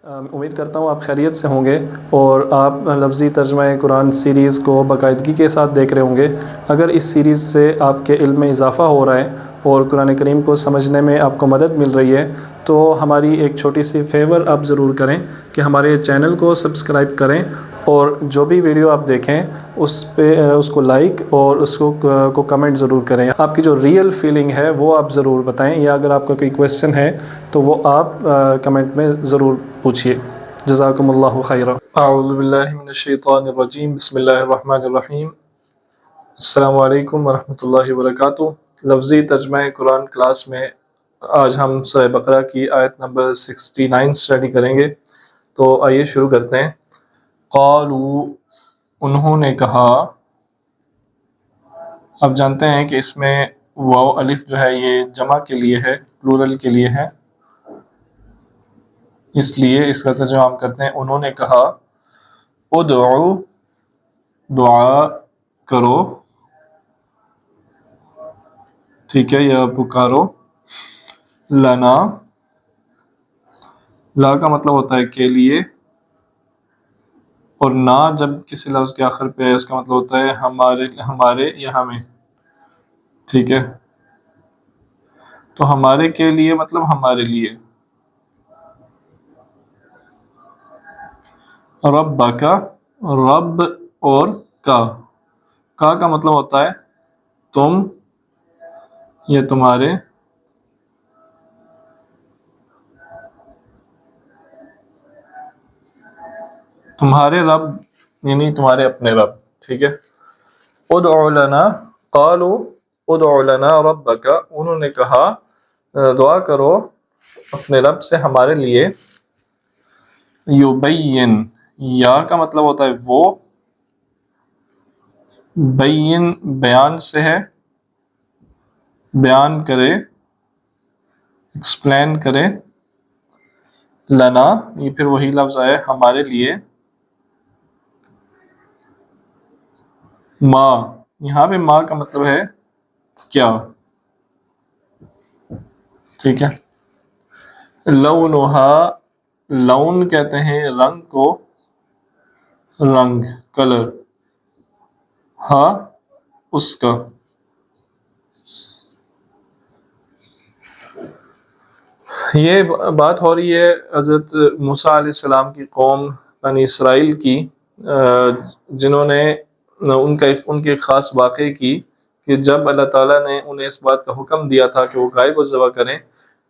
امید کرتا ہوں آپ خیریت سے ہوں گے اور آپ لفظی ترجمہ قرآن سیریز کو باقاعدگی کے ساتھ دیکھ رہے ہوں گے۔ اگر اس سیریز سے آپ کے علم میں اضافہ ہو رہا ہے اور قرآن کریم کو سمجھنے میں آپ کو مدد مل رہی ہے تو ہماری ایک چھوٹی سی فیور آپ ضرور کریں کہ ہمارے چینل کو سبسکرائب کریں اور جو بھی ویڈیو آپ دیکھیں اس کو لائک اور اس کو کمنٹ ضرور کریں۔ آپ کی جو ریئل فیلنگ ہے وہ آپ ضرور بتائیں، یا اگر آپ کا کوئی کویسچن ہے تو وہ آپ کمنٹ میں ضرور پوچھیے۔ جزاکم اللہ خیرہ۔ اعوذ باللہ من الشیطان الرجیم، بسم اللہ الرحمن الرحیم۔ السلام علیکم ورحمۃ اللہ وبرکاتہ۔ لفظی ترجمہ قرآن کلاس میں آج ہم سورہ بقرہ کی آیت نمبر 69 اسٹڈی کریں گے، تو آئیے شروع کرتے ہیں۔ قالوا، انہوں نے کہا۔ اب جانتے ہیں کہ اس میں واو الف جو ہے یہ جمع کے لیے ہے، پلورل کے لیے ہے، اس لیے اس کا ترجمہ ہم کرتے ہیں۔ انہوں نے کہا ادعو، دعا کرو، ٹھیک ہے، یا پکارو، لنا، لا کا مطلب ہوتا ہے کے لیے، اور نا جب کسی لفظ کے آخر پہ ہے اس کا مطلب ہوتا ہے ہمارے یا ہمیں، ٹھیک ہے۔ تو ہمارے کے لیے مطلب ہمارے لیے۔ ربک، رب اور کا مطلب ہوتا ہے تم یا تمہارے، تمہارے رب یعنی تمہارے اپنے رب، ٹھیک ہے۔ ادعو لنا، قالوا ادعو لنا ربک، انہوں نے کہا دعا کرو اپنے رب سے ہمارے لیے۔ یبین، یا کا مطلب ہوتا ہے وہ، بین بیان سے ہے، بیان کرے، ایکسپلین کرے، لنا یہ پھر وہی لفظ آئے ہمارے لیے، ما یہاں پہ ما کا مطلب ہے کیا، ٹھیک ہے۔ لونھا، لون کہتے ہیں رنگ کو، رنگ کلر، ہا اس کا۔ یہ بات ہو رہی ہے حضرت موسیٰ علیہ السلام کی قوم بنی اسرائیل کی، جنہوں نے ان کے خاص واقعے کی کہ جب اللہ تعالیٰ نے انہیں اس بات کا حکم دیا تھا کہ وہ گائے کو ذبح کریں،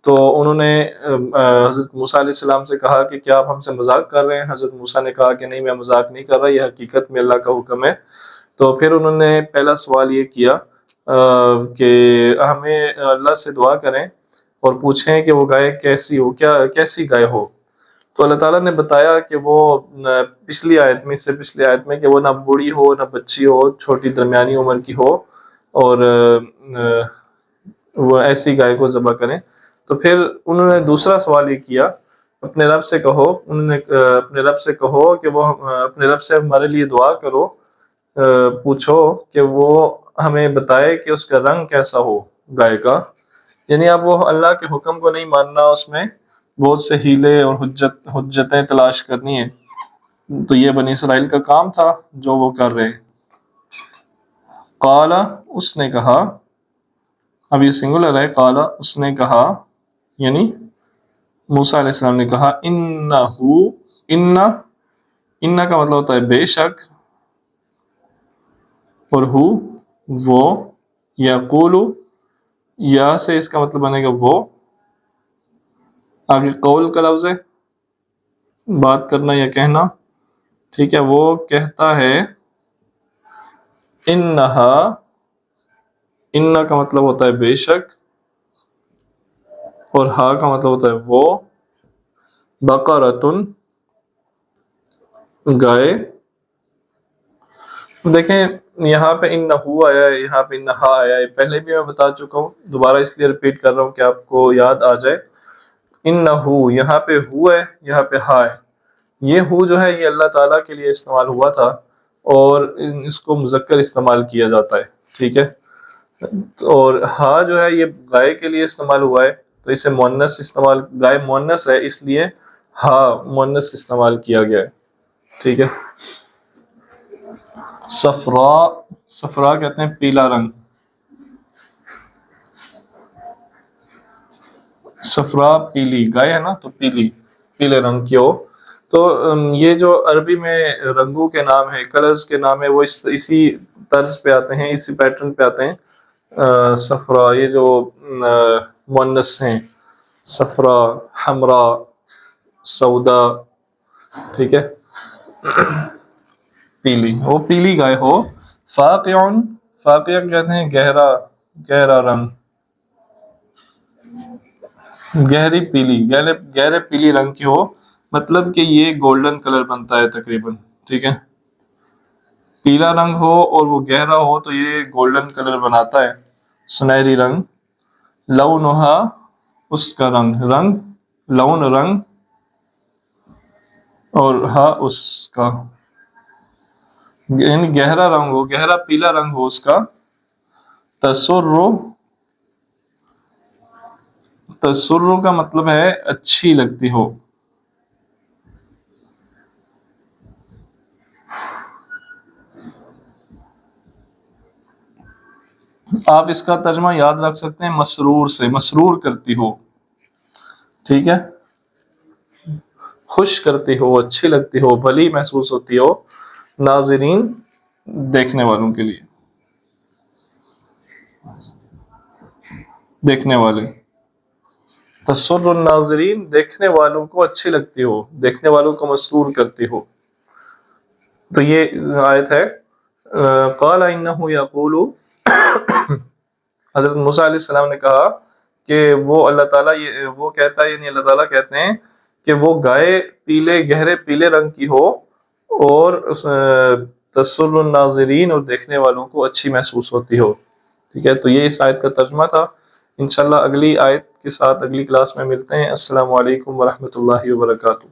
تو انہوں نے حضرت موسیٰ علیہ السلام سے کہا کہ کیا آپ ہم سے مذاق کر رہے ہیں؟ حضرت موسیٰ نے کہا کہ نہیں، میں مذاق نہیں کر رہا، یہ حقیقت میں اللہ کا حکم ہے۔ تو پھر انہوں نے پہلا سوال یہ کیا کہ ہمیں اللہ سے دعا کریں اور پوچھیں کہ وہ گائے کیسی ہو، کیسی گائے ہو۔ تو اللہ تعالیٰ نے بتایا کہ وہ پچھلی آیت میں، اس سے پچھلی آیت میں، کہ وہ نہ بوڑھی ہو نہ بچی ہو، چھوٹی درمیانی عمر کی ہو، اور وہ ایسی گائے کو ذبح کریں۔ تو پھر انہوں نے دوسرا سوال یہ کیا، اپنے رب سے کہو، انہوں نے اپنے رب سے کہو کہ وہ اپنے رب سے ہمارے لیے دعا کرو، پوچھو کہ وہ ہمیں بتائے کہ اس کا رنگ کیسا ہو گائے کا، یعنی اب وہ اللہ کے حکم کو نہیں ماننا، اس میں بہت سے ہیلے اور حجتیں تلاش کرنی ہے۔ تو یہ بنی اسرائیل کا کام تھا جو وہ کر رہے۔ قال، اس نے کہا، اب یہ سنگولر ہے، قال اس نے کہا، یعنی موسیٰ علیہ السلام نے کہا، ان کا مطلب ہوتا ہے بے شک، اور ہو وہ، یقول یا سے اس کا مطلب بنے گا وہ، آگے قول کا لفظ ہے، بات کرنا یا کہنا، ٹھیک ہے، وہ کہتا ہے، انہا، ان کا مطلب ہوتا ہے بے شک، اور ہا کا مطلب ہوتا ہے وہ، بقرۃ گائے۔ دیکھیں یہاں پہ انہو آیا ہے، یہاں پہ انہا آیا ہے، پہلے بھی میں بتا چکا ہوں، دوبارہ اس لیے ریپیٹ کر رہا ہوں کہ آپ کو یاد آ جائے۔ انہو یہاں پہ ہو ہے، یہاں پہ ہا ہے۔ یہ ہو جو ہے یہ اللہ تعالیٰ کے لیے استعمال ہوا تھا، اور اس کو مذکر استعمال کیا جاتا ہے، ٹھیک ہے۔ اور ہا جو ہے یہ گائے کے لیے استعمال ہوا ہے، تو اسے مؤنث استعمال، گائے مؤنث ہے اس لیے ہاں مؤنث استعمال کیا گیا ہے، ٹھیک ہے۔ صفرا، صفرا کہتے ہیں پیلا رنگ، صفرا پیلی، گائے ہے نا تو پیلی، پیلے رنگ کی ہو۔ تو یہ جو عربی میں رنگوں کے نام ہیں، کلرز کے نام ہیں، وہ اسی طرز پہ آتے ہیں، اسی پیٹرن پہ آتے ہیں۔ صفرا یہ جو مؤنث ہیں، صفرا، حمرا، سودا، ٹھیک ہے، پیلی، وہ پیلی گائے ہو۔ فاقعن، فاقع کہتے ہیں گہرا، گہرا رنگ، گہری پیلی، گہرے پیلی رنگ کی ہو، مطلب کہ یہ گولڈن کلر بنتا ہے تقریباً، ٹھیک ہے۔ پیلا رنگ ہو اور وہ گہرا ہو تو یہ گولڈن کلر بناتا ہے، سنہری رنگ۔ لونہا، اس کا رنگ، رنگ، لون رنگ، اور ہا اس کا، یعنی گہرا رنگ ہو، گہرا پیلا رنگ ہو اس کا۔ تسر، تسر کا مطلب ہے اچھی لگتی ہو، آپ اس کا ترجمہ یاد رکھ سکتے ہیں مسرور سے، مسرور کرتی ہو، ٹھیک ہے، خوش کرتی ہو، اچھی لگتی ہو، بھلی محسوس ہوتی ہو، ناظرین، دیکھنے والوں کے لیے، دیکھنے والے۔ تسر الناظرین، دیکھنے والوں کو اچھی لگتی ہو، دیکھنے والوں کو مسرور کرتی ہو۔ تو یہ آیت ہے۔ قال انہ یقول، حضرت موسیٰ علیہ السلام نے کہا کہ وہ اللہ تعالیٰ، وہ کہتا ہے، یعنی اللہ تعالیٰ کہتے ہیں کہ وہ گائے پیلے، گہرے پیلے رنگ کی ہو اور تسر الناظرین، اور دیکھنے والوں کو اچھی محسوس ہوتی ہو، ٹھیک ہے۔ تو یہ اس آیت کا ترجمہ تھا۔ انشاءاللہ اگلی آیت کے ساتھ اگلی کلاس میں ملتے ہیں۔ السلام علیکم ورحمۃ اللہ وبرکاتہ۔